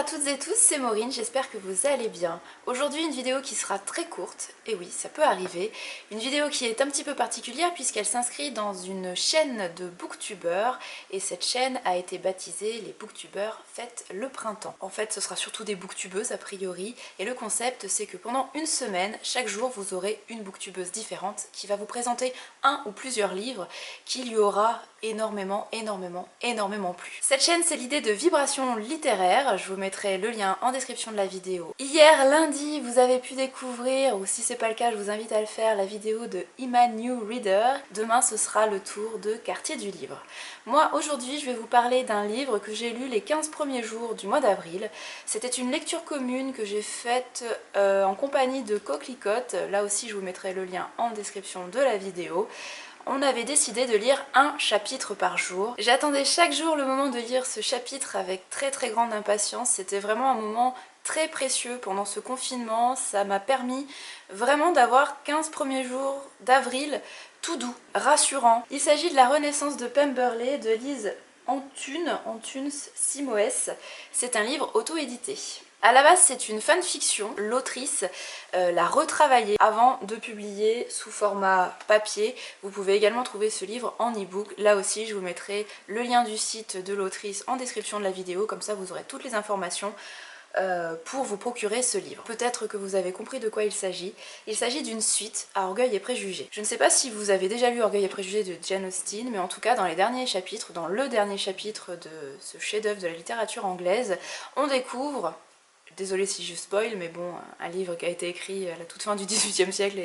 toutes et tous, c'est Maureen, j'espère que vous allez bien. Aujourd'hui une vidéo qui sera très courte, et oui ça peut arriver, une vidéo qui est un petit peu particulière puisqu'elle s'inscrit dans une chaîne de booktubeurs et cette chaîne a été baptisée les booktubeurs fêtent le printemps. En fait ce sera surtout des booktubeuses a priori et le concept c'est que pendant une semaine, chaque jour vous aurez une booktubeuse différente qui va vous présenter un ou plusieurs livres qui lui aura énormément plu. Cette chaîne c'est l'idée de Vibration littéraire, je vous mettrai le lien en description de la vidéo. Hier lundi vous avez pu découvrir, ou si c'est pas le cas je vous invite à le faire, la vidéo de Ima New Reader. Demain ce sera le tour de Quartier du livre. Moi aujourd'hui je vais vous parler d'un livre que j'ai lu les 15 premiers jours du mois d'avril. C'était une lecture commune que j'ai faite en compagnie de Coquelicotte, là aussi je vous mettrai le lien en description de la vidéo. On avait décidé de lire un chapitre par jour. J'attendais chaque jour le moment de lire ce chapitre avec très grande impatience. C'était vraiment un moment très précieux pendant ce confinement. Ça m'a permis vraiment d'avoir 15 premiers jours d'avril tout doux, rassurant. Il s'agit de La Renaissance de Pemberley de Lise Antunes Simoes. C'est un livre auto-édité. À la base c'est une fanfiction, l'autrice l'a retravaillée avant de publier sous format papier. Vous pouvez également trouver ce livre en e-book, là aussi je vous mettrai le lien du site de l'autrice en description de la vidéo, comme ça vous aurez toutes les informations pour vous procurer ce livre. Peut-être que vous avez compris de quoi il s'agit. Il s'agit d'une suite à Orgueil et Préjugés. Je ne sais pas si vous avez déjà lu Orgueil et Préjugés de Jane Austen, mais en tout cas dans les derniers chapitres, dans le dernier chapitre de ce chef-d'œuvre de la littérature anglaise, on découvre, désolée si je spoil, mais bon, un livre qui a été écrit à la toute fin du XVIIIe siècle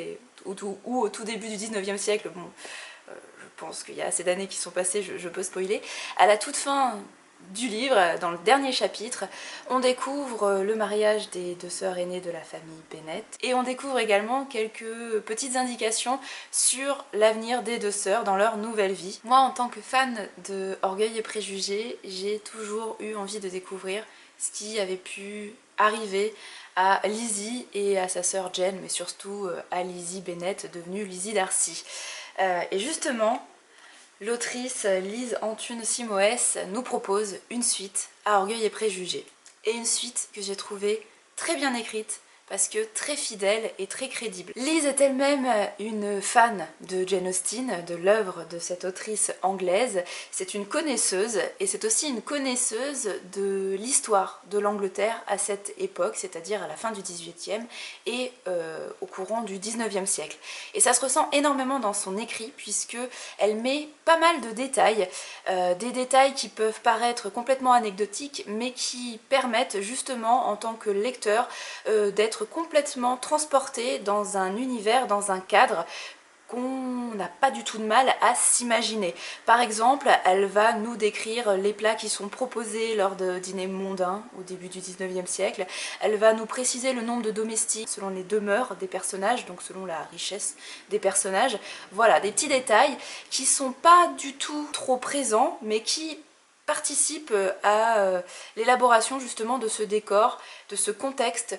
ou au tout début du XIXe siècle, bon, je pense qu'il y a assez d'années qui sont passées, je peux spoiler. À la toute fin du livre, dans le dernier chapitre, on découvre le mariage des deux sœurs aînées de la famille Bennet et on découvre également quelques petites indications sur l'avenir des deux sœurs dans leur nouvelle vie. Moi, en tant que fan de Orgueil et Préjugés, j'ai toujours eu envie de découvrir ce qui avait pu arriver à Lizzie et à sa sœur Jane, mais surtout à Lizzie Bennet, devenue Lizzie Darcy. Et justement, l'autrice Lise Antunes Simoes nous propose une suite à Orgueil et Préjugés. Et une suite que j'ai trouvée très bien écrite, parce que très fidèle et très crédible. Lise est elle-même une fan de Jane Austen, de l'œuvre de cette autrice anglaise. C'est une connaisseuse, et c'est aussi une connaisseuse de l'histoire de l'Angleterre à cette époque, c'est-à-dire à la fin du XVIIIe et au courant du XIXe siècle. Et ça se ressent énormément dans son écrit, puisqu'elle met pas mal de détails, des détails qui peuvent paraître complètement anecdotiques, mais qui permettent justement, en tant que lecteur, d'être complètement transporté dans un univers, dans un cadre qu'on n'a pas du tout de mal à s'imaginer. Par exemple, elle va nous décrire les plats qui sont proposés lors de dîners mondains au début du XIXe siècle. Elle va nous préciser le nombre de domestiques selon les demeures des personnages, donc selon la richesse des personnages. Voilà, des petits détails qui sont pas du tout trop présents, mais qui participent à l'élaboration justement de ce décor, de ce contexte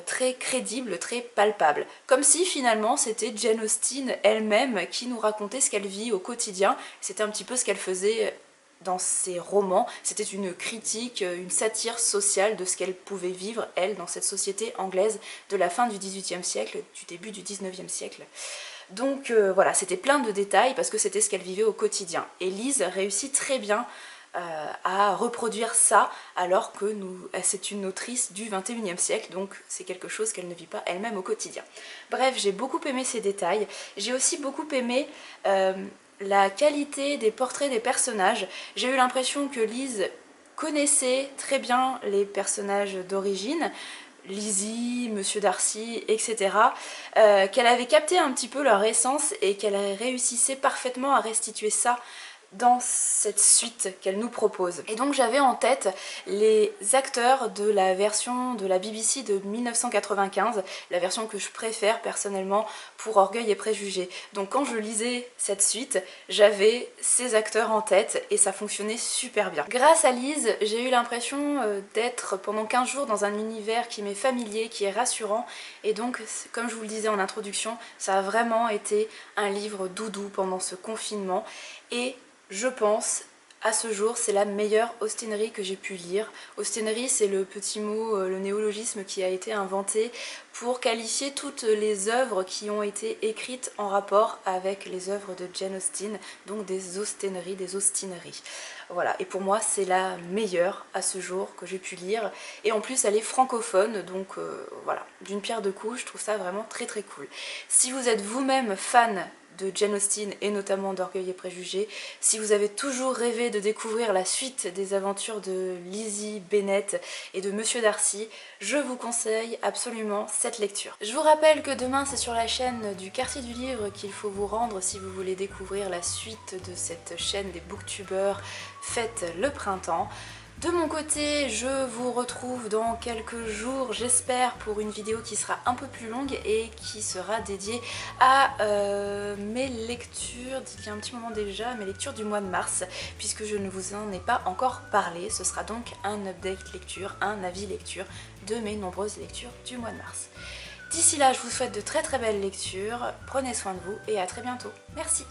très crédible, très palpable. Comme si finalement c'était Jane Austen elle-même qui nous racontait ce qu'elle vit au quotidien. C'était un petit peu ce qu'elle faisait dans ses romans. C'était une critique, une satire sociale de ce qu'elle pouvait vivre, elle, dans cette société anglaise de la fin du XVIIIe siècle, du début du XIXe siècle. Donc voilà, c'était plein de détails parce que c'était ce qu'elle vivait au quotidien. Et Lise réussit très bien à reproduire ça alors que c'est une autrice du XXIe siècle, donc c'est quelque chose qu'elle ne vit pas elle-même au quotidien. Bref, j'ai beaucoup aimé ces détails. J'ai aussi beaucoup aimé la qualité des portraits des personnages. J'ai eu l'impression que Lise connaissait très bien les personnages d'origine, Lizzie, Monsieur Darcy, etc. Qu'elle avait capté un petit peu leur essence et qu'elle réussissait parfaitement à restituer ça dans cette suite qu'elle nous propose. Et donc j'avais en tête les acteurs de la version de la BBC de 1995, la version que je préfère personnellement pour Orgueil et Préjugés. Donc quand je lisais cette suite, j'avais ces acteurs en tête et ça fonctionnait super bien. Grâce à Lise, j'ai eu l'impression d'être pendant 15 jours dans un univers qui m'est familier, qui est rassurant, et donc comme je vous le disais en introduction, ça a vraiment été un livre doudou pendant ce confinement. Et je pense À ce jour, c'est la meilleure Austen-Leigh que j'ai pu lire. Austen-Leigh, c'est le petit mot, le néologisme qui a été inventé pour qualifier toutes les œuvres qui ont été écrites en rapport avec les œuvres de Jane Austen, donc des Austen-Leigh, des Austineries. Voilà, et pour moi c'est la meilleure à ce jour que j'ai pu lire, et en plus elle est francophone, donc voilà, d'une pierre deux coups, je trouve ça vraiment très très cool. Si vous êtes vous-même fan de Jane Austen et notamment d'Orgueil et Préjugés, si vous avez toujours rêvé de découvrir la suite des aventures de Lizzie Bennet et de Monsieur Darcy, je vous conseille absolument cette lecture. Je vous rappelle que demain c'est sur la chaîne du Quartier du Livre qu'il faut vous rendre si vous voulez découvrir la suite de cette chaîne des booktubeurs Faites le printemps. De mon côté, je vous retrouve dans quelques jours, j'espère, pour une vidéo qui sera un peu plus longue et qui sera dédiée à mes lectures, il y a un petit moment déjà, mes lectures du mois de mars, puisque je ne vous en ai pas encore parlé. Ce sera donc un update lecture, un avis lecture de mes nombreuses lectures du mois de mars. D'ici là, je vous souhaite de très très belles lectures, prenez soin de vous et à très bientôt. Merci.